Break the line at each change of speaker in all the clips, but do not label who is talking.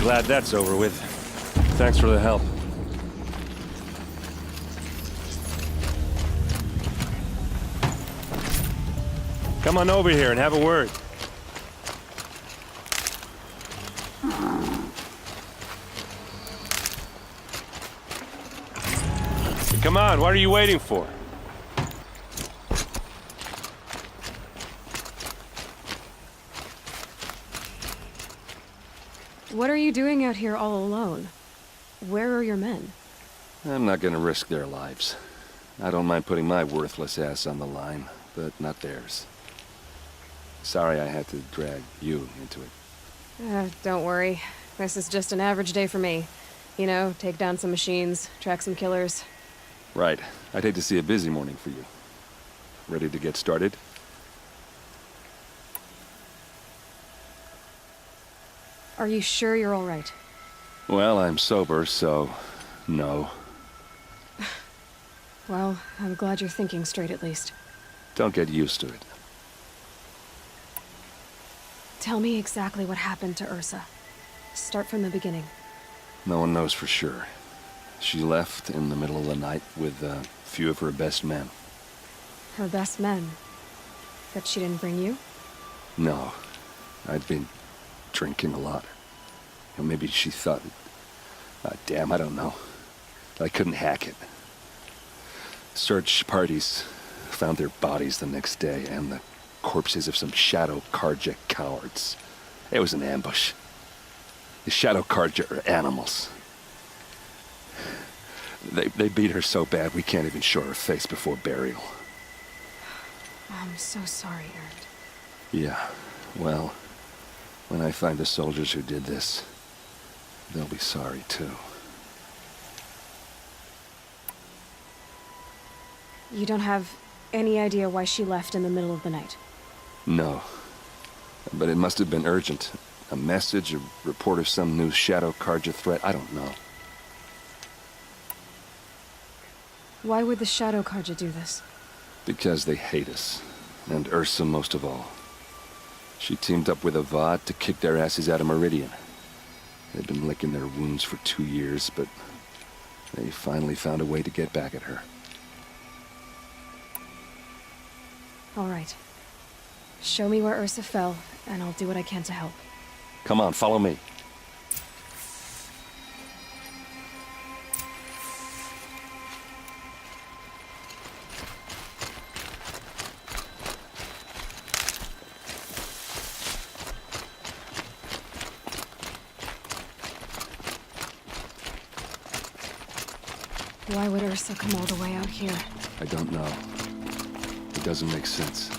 glad that's over with. Thanks for the help. Come on over here and have a word. Come on, what are you waiting for?
What are you doing out here all alone? Where are your men?
I'm not gonna risk their lives. I don't mind putting my worthless ass on the line, but not theirs. Sorry I had to drag you into it.
Don't worry. This is just an average day for me. You know, take down some machines, track some killers.
Right. I'd hate to see a busy morning for you. Ready to get started?
Are you sure you're all right?
Well, I'm sober, so... no.
Well, I'm glad you're thinking straight at least.
Don't get used to it.
Tell me exactly what happened to Ursa. Start from the beginning.
No one knows for sure. She left in the middle of the night with a few of her best men.
Her best men? That she didn't bring you?
No. I'd been drinking a lot. Or maybe she thought... damn, I don't know. I couldn't hack it. Search parties found their bodies the next day, and the corpses of some Shadow Karja cowards. It was an ambush. The Shadow Karja are animals. They beat her so bad we can't even show her face before burial.
I'm so sorry, Erd.
Yeah, well, when I find the soldiers who did this, they'll be sorry too.
You don't have any idea why she left in the middle of the night?
No. But it must have been urgent. A message, a report of some new Shadow Karja threat, I don't know.
Why would the Shadow Karja do this?
Because they hate us. And Ursa most of all. She teamed up with Avad to kick their asses out of Meridian. They've been licking their wounds for 2 years, but they finally found a way to get back at her.
All right. Show me where Ursa fell, and I'll do what I can to help.
Come on, follow me.
Why would Ursa come all the way out here?
I don't know. It doesn't make sense.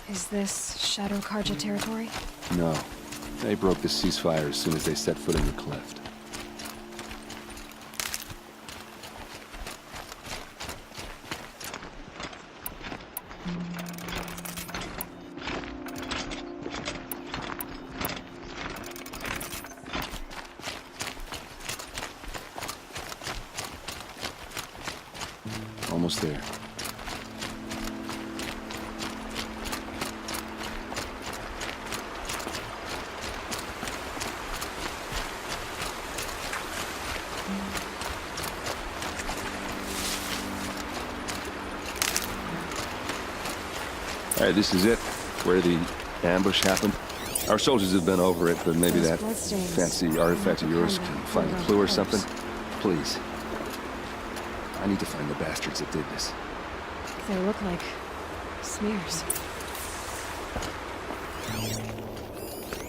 Is this Shadow Karja territory?
No. They broke the ceasefire as soon as they set foot in the cleft. Almost there. All right, this is it, where the ambush happened. Our soldiers have been over it, but maybe that fancy artifact of yours can find a clue or something. Please. I need to find the bastards that did this.
They look like smears.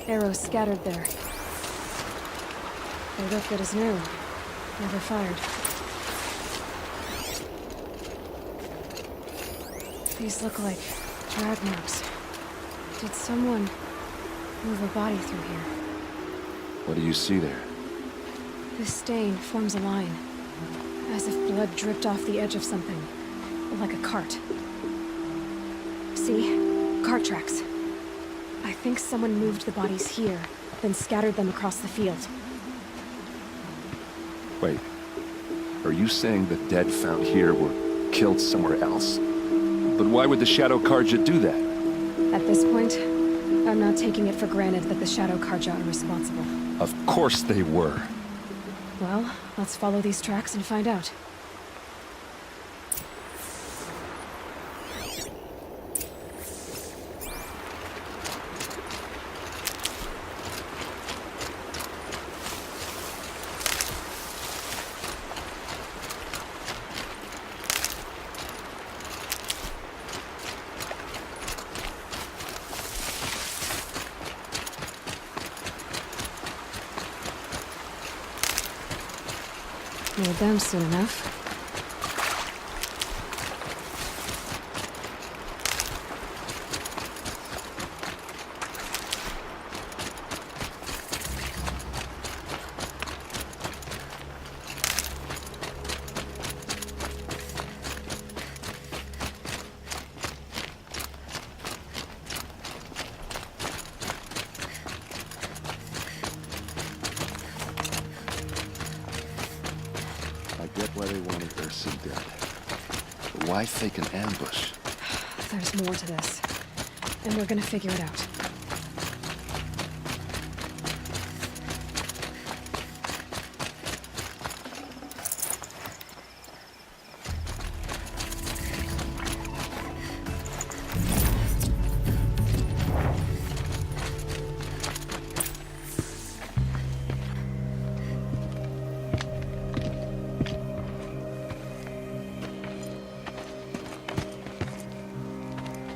Arrows scattered there. They look good as new. Never fired. These look like drag marks. Did someone move a body through here?
What do you see there?
This stain forms a line, as if blood dripped off the edge of something, like a cart. See? Cart tracks. I think someone moved the bodies here, then scattered them across the field.
Wait. Are you saying the dead found here were killed somewhere else? But why would the Shadow Karja do that?
At this point, I'm not taking it for granted that the Shadow Karja are responsible.
Of course they were.
Well, let's follow these tracks and find out. Need them soon enough.
I get why they wanted Ursa dead. But why fake an ambush?
There's more to this. And we're gonna figure it out.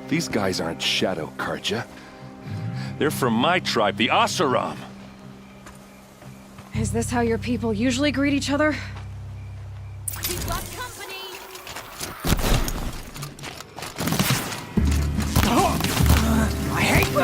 These guys aren't Shadow Karja. They're from my tribe, the Asaram.
Is this how your people usually greet each other?
We've got company!
I hate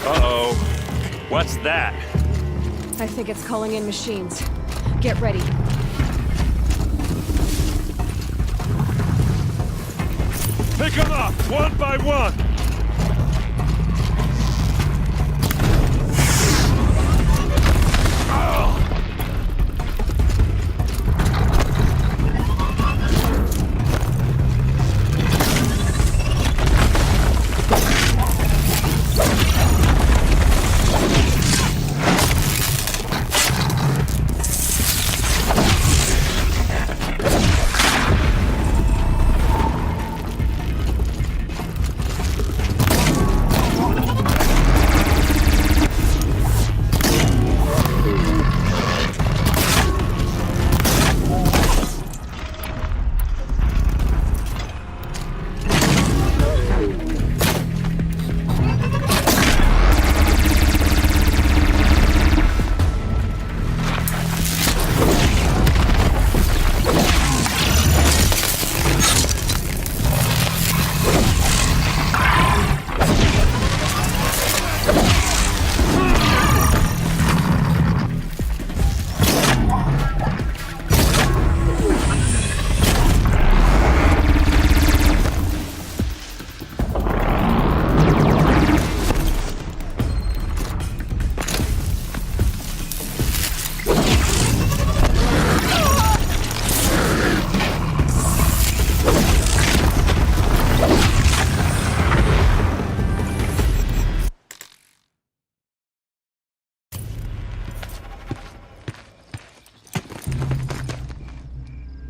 Uh-oh. What's that?
I think it's calling in machines. Get ready.
Pick them up, one by one!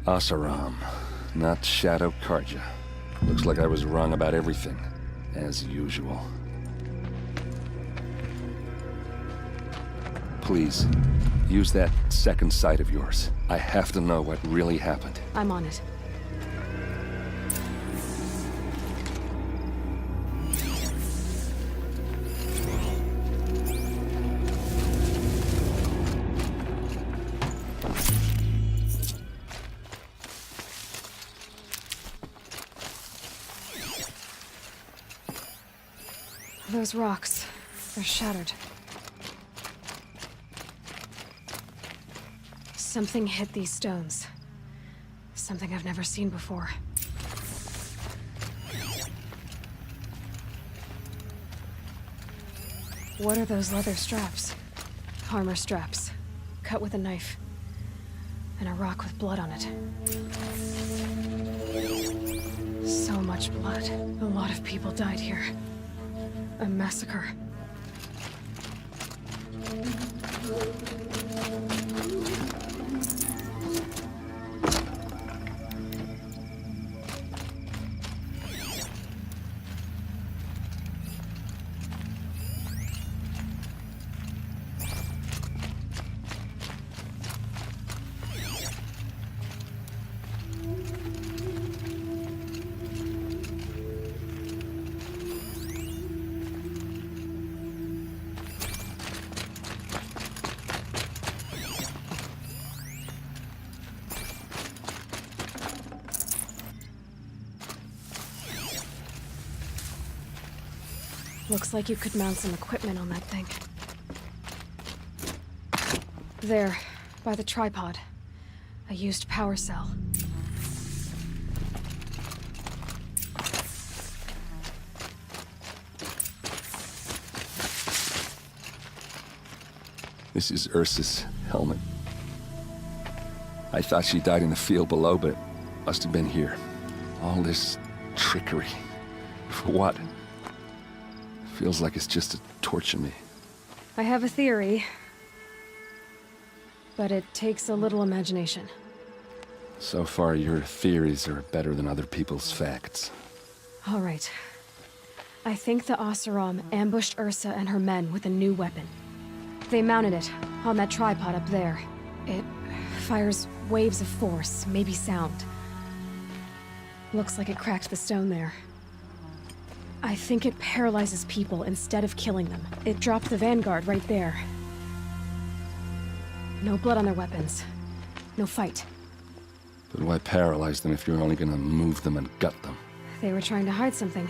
Asaram, not Shadow Karja. Looks like I was wrong about everything, as usual. Please, use that second sight of yours. I have to know what really happened.
I'm on it. Those rocks, they're shattered. Something hit these stones. Something I've never seen before. What are those leather straps? Armor straps, cut with a knife. And a rock with blood on it. So much blood. A lot of people died here. A massacre. Looks like you could mount some equipment on that thing. There, by the tripod. A used power cell.
This is Ursa's helmet. I thought she died in the field below, but it must have been here. All this trickery. For what? Feels like it's just to torture me.
I have a theory. But it takes a little imagination.
So far, your theories are better than other people's facts.
All right. I think the Oseram ambushed Ursa and her men with a new weapon. They mounted it on that tripod up there. It fires waves of force, maybe sound. Looks like it cracked the stone there. I think it paralyzes people instead of killing them. It dropped the vanguard right there. No blood on their weapons. No fight.
But why paralyze them if you're only gonna move them and gut them?
They were trying to hide something.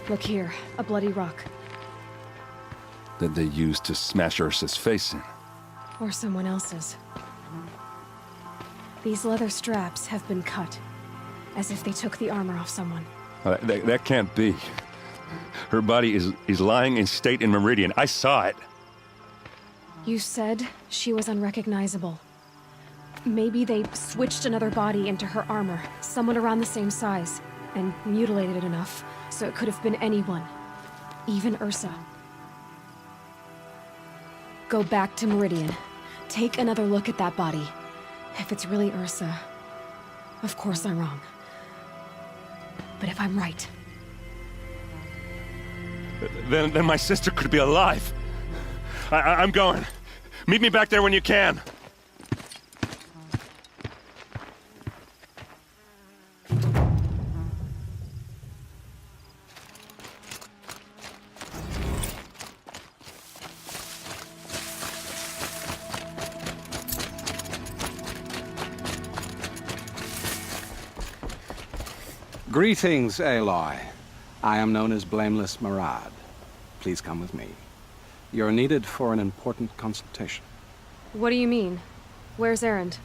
Look here, a bloody rock.
That they used to smash Ursa's face in.
Or someone else's. These leather straps have been cut, as if they took the armor off someone.
That can't be. Her body is lying in state in Meridian. I saw it.
You said she was unrecognizable. Maybe they switched another body into her armor, someone around the same size, and mutilated it enough so it could have been anyone, even Ursa. Go back to Meridian. Take another look at that body. If it's really Ursa, of course I'm wrong. But if I'm right...
Then my sister could be alive. I'm going. Meet me back there when you can.
Greetings, Aloy. I am known as Blameless Marad. Please come with me. You're needed for an important consultation.
What do you mean? Where's Erend?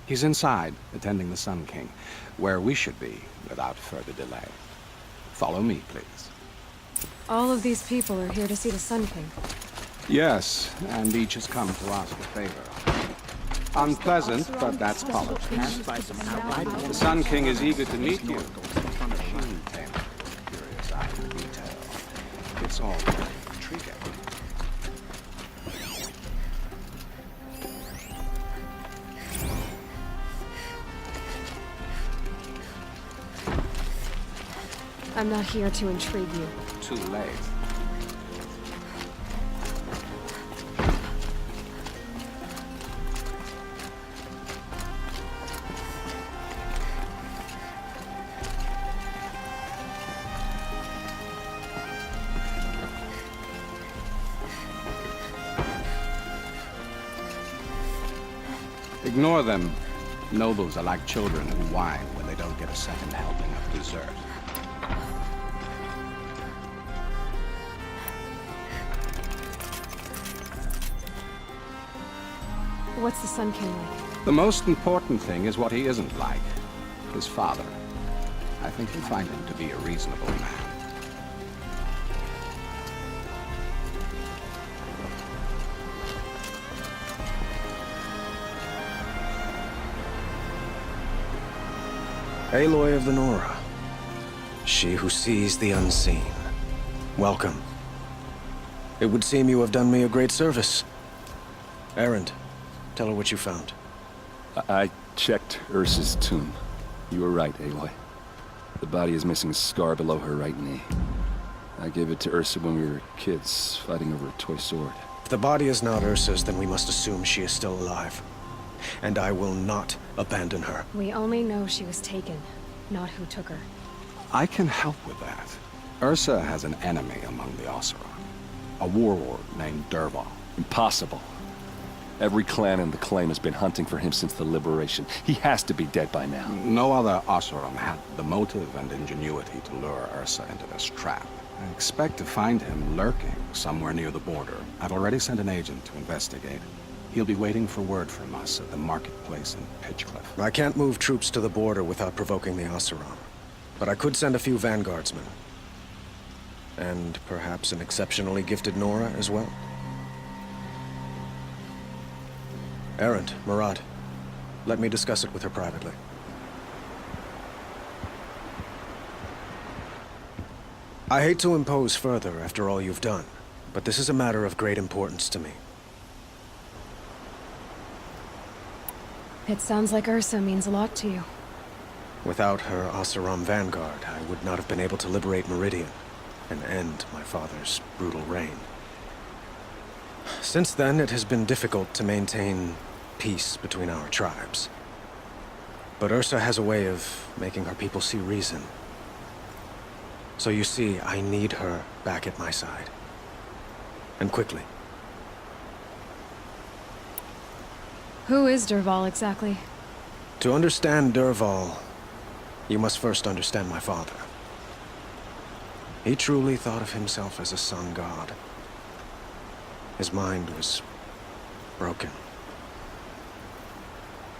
He's inside, attending the Sun King, where we should be without further delay. Follow me, please.
All of these people are here to see the Sun King.
Yes, and each has come to ask a favor. Unpleasant, but that's politics. The Sun King is eager to meet you. Curious eye for detail. It's all very intriguing.
I'm not here to intrigue you.
Too late. Ignore them. Nobles are like children who whine when they don't you'll get a second helping of dessert.
What's the Sun King like?
The most important thing is what he isn't like. His father. I think you'll find him to be a reasonable man.
Aloy of the Nora. She who sees the unseen. Welcome. It would seem you have done me a great service. Erend, tell her what you found.
I checked Ursa's tomb. You were right, Aloy. The body is missing a scar below her right knee. I gave it to Ursa when we were kids, fighting over a toy sword.
If the body is not Ursa's, then we must assume she is still alive. And I will not abandon her.
We only know she was taken, not who took her.
I can help with that. Ursa has an enemy among the Oseram. A warlord named Dervahl.
Impossible. Every clan in the claim has been hunting for him since the liberation. He has to be dead by now.
No other Oseram had the motive and ingenuity to lure Ursa into this trap. I expect to find him lurking somewhere near the border. I've already sent an agent to investigate. He'll be waiting for word from us at the marketplace in Pitchcliff.
I can't move troops to the border without provoking the Oseram. But I could send a few vanguardsmen. And perhaps an exceptionally gifted Nora as well. Erend, Murad, let me discuss it with her privately. I hate to impose further after all you've done, but this is a matter of great importance to me.
It sounds like Ursa means a lot to you.
Without her Oseram vanguard, I would not have been able to liberate Meridian and end my father's brutal reign. Since then, it has been difficult to maintain peace between our tribes. But Ursa has a way of making her people see reason. So you see, I need her back at my side. And quickly.
Who is Dervahl exactly?
To understand Dervahl, you must first understand my father. He truly thought of himself as a sun god. His mind was broken.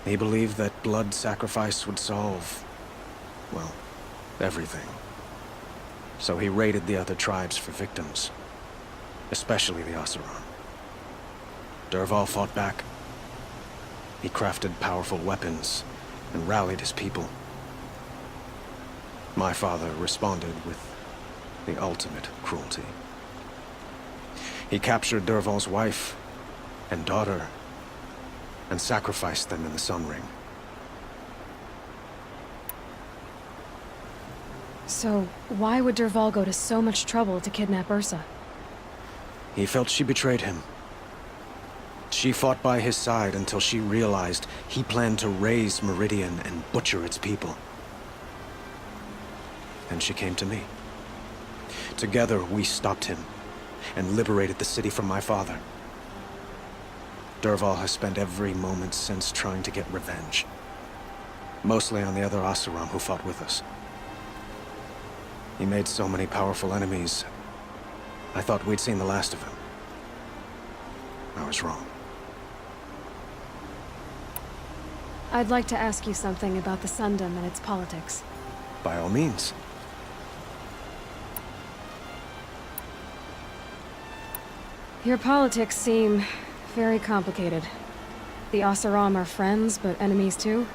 He believed that blood sacrifice would solve, well, everything. So he raided the other tribes for victims, especially the Oseram. Dervahl fought back. He crafted powerful weapons and rallied his people. My father responded with the ultimate cruelty. He captured Dervahl's wife and daughter and sacrificed them in the Sun Ring.
So, why would Dervahl go to so much trouble to kidnap Ursa?
He felt she betrayed him. She fought by his side until she realized he planned to raise Meridian and butcher its people. And she came to me. Together, we stopped him and liberated the city from my father. Dervahl has spent every moment since trying to get revenge. Mostly on the other Oseram who fought with us. He made so many powerful enemies, I thought we'd seen the last of him. I was wrong.
I'd like to ask you something about the Sundom and its politics.
By all means.
Your politics seem very complicated. The Oseram are friends, but enemies too?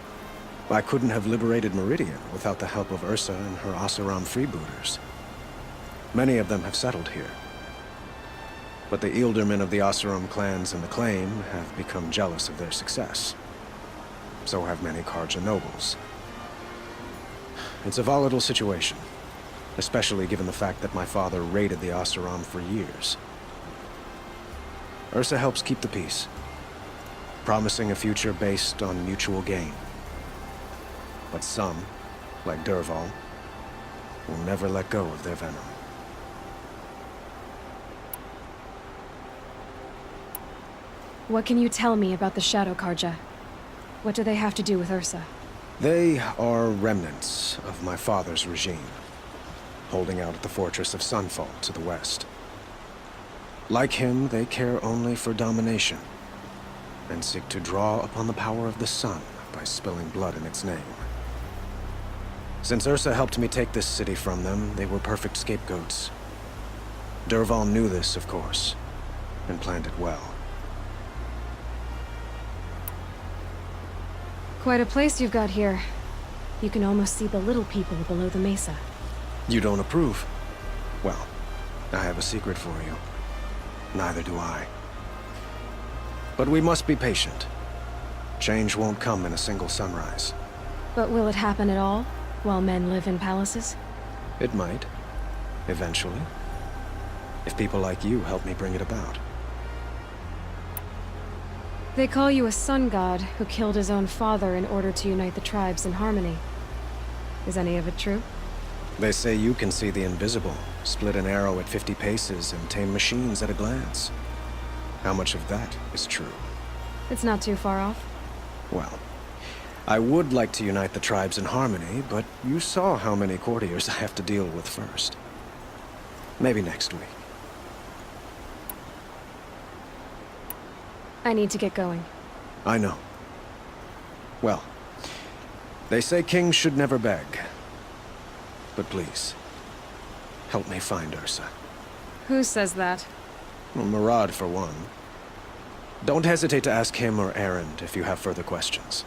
I couldn't have liberated Meridian without the help of Ursa and her Oseram freebooters. Many of them have settled here. But the Ealdormen of the Oseram clans in the claim have become jealous of their success. So have many Karja nobles. It's a volatile situation, especially given the fact that my father raided the Oseram for years. Ursa helps keep the peace, promising a future based on mutual gain. But some, like Dervahl, will never let go of their venom.
What can you tell me about the Shadow Karja? What do they have to do with Ursa?
They are remnants of my father's regime, holding out at the fortress of Sunfall to the west. Like him, they care only for domination, and seek to draw upon the power of the sun by spilling blood in its name. Since Ursa helped me take this city from them, they were perfect scapegoats. Dervahl knew this, of course, and planned it well.
Quite a place you've got here. You can almost see the little people below the mesa.
You don't approve? Well, I have a secret for you. Neither do I. But we must be patient. Change won't come in a single sunrise.
But will it happen at all, while men live in palaces?
It might. Eventually. If people like you help me bring it about.
They call you a sun god who killed his own father in order to unite the tribes in harmony. Is any of it true?
They say you can see the invisible, split an arrow at 50 paces, and tame machines at a glance. How much of that is true?
It's not too far off.
Well, I would like to unite the tribes in harmony, but you saw how many courtiers I have to deal with first. Maybe next week.
I need to get going.
I know. Well, they say kings should never beg. But please, help me find Ursa.
Who says that?
Well, Murad, for one. Don't hesitate to ask him or Erend if you have further questions.